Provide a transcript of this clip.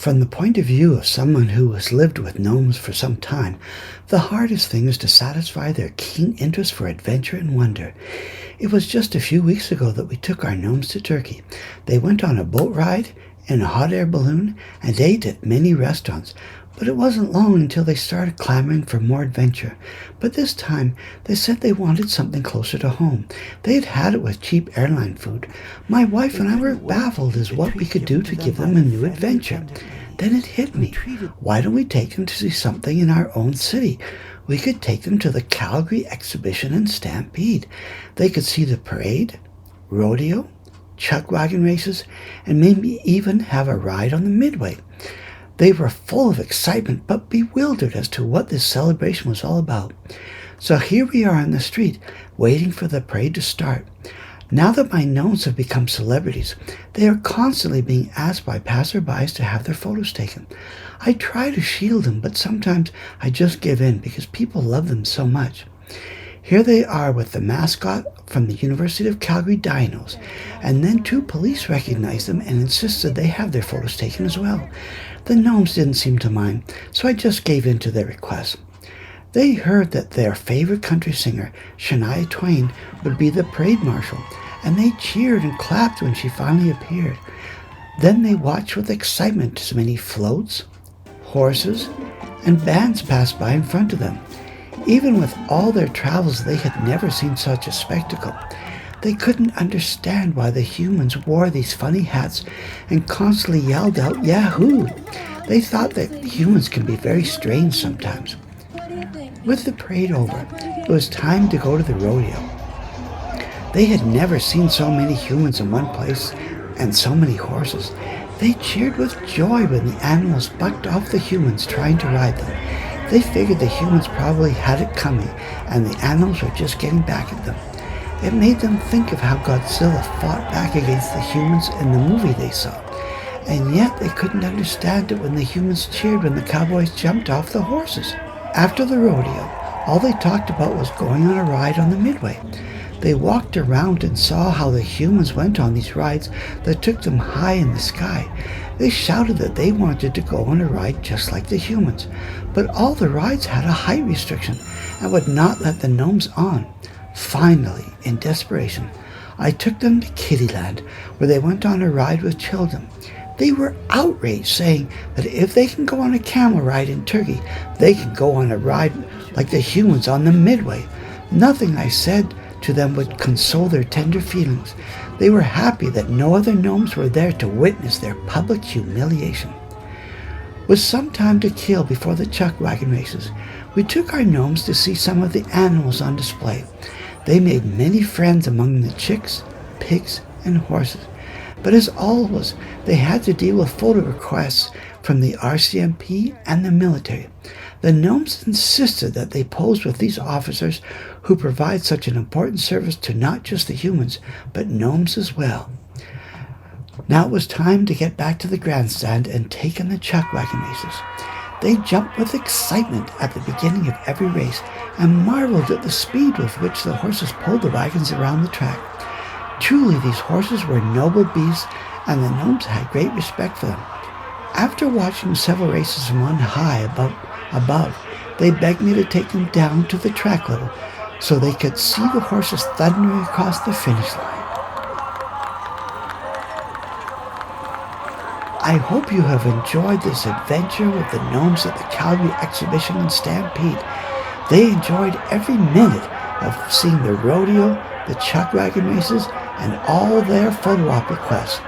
From the point of view of someone who has lived with gnomes for some time, the hardest thing is to satisfy their keen interest for adventure and wonder. It was just a few weeks ago that we took our gnomes to Turkey. They went on a boat ride, in a hot air balloon, and ate at many restaurants. But it wasn't long until they started clamoring for more adventure. But this time, they said they wanted something closer to home. They had had it with cheap airline food. My wife and I were baffled as what we could do to give them a new adventure. Then it hit me. Why don't we take them to see something in our own city? We could take them to the Calgary Exhibition and Stampede. They could see the parade, rodeo, chuckwagon races, and maybe even have a ride on the Midway. They were full of excitement, but bewildered as to what this celebration was all about. So here we are on the street, waiting for the parade to start. Now that my gnomes have become celebrities, they are constantly being asked by passerbys to have their photos taken. I try to shield them, but sometimes I just give in because people love them so much. Here they are with the mascot from the University of Calgary Dinos, and then 2 police recognized them and insisted they have their photos taken as well. The gnomes didn't seem to mind, so I just gave in to their request. They heard that their favorite country singer, Shania Twain, would be the parade marshal, and they cheered and clapped when she finally appeared. Then they watched with excitement as many floats, horses, and bands passed by in front of them. Even with all their travels, they had never seen such a spectacle. They couldn't understand why the humans wore these funny hats and constantly yelled out, "Yahoo!" They thought that humans can be very strange sometimes. With the parade over, it was time to go to the rodeo. They had never seen so many humans in one place and so many horses. They cheered with joy when the animals bucked off the humans trying to ride them. They figured the humans probably had it coming and the animals were just getting back at them. It made them think of how Godzilla fought back against the humans in the movie they saw. And yet they couldn't understand it when the humans cheered when the cowboys jumped off the horses. After the rodeo, all they talked about was going on a ride on the Midway. They walked around and saw how the humans went on these rides that took them high in the sky. They shouted that they wanted to go on a ride just like the humans, but all the rides had a height restriction and would not let the gnomes on. Finally, in desperation, I took them to Kittyland, where they went on a ride with children. They were outraged, saying that if they can go on a camel ride in Turkey, they can go on a ride like the humans on the Midway. Nothing I said to them would console their tender feelings. They were happy that no other gnomes were there to witness their public humiliation. With some time to kill before the chuckwagon races, we took our gnomes to see some of the animals on display. They made many friends among the chicks, pigs, and horses. But as always, they had to deal with photo requests from the RCMP and the military. The gnomes insisted that they pose with these officers who provide such an important service to not just the humans, but gnomes as well. Now it was time to get back to the grandstand and take in the chuckwagon races. They jumped with excitement at the beginning of every race and marveled at the speed with which the horses pulled the wagons around the track. Truly, these horses were noble beasts, and the gnomes had great respect for them. After watching several races from on high above, they begged me to take them down to the track level so they could see the horses thundering across the finish line. I hope you have enjoyed this adventure with the gnomes at the Calgary Exhibition and Stampede. They enjoyed every minute of seeing the rodeo, the chuckwagon races, and all their photo op requests.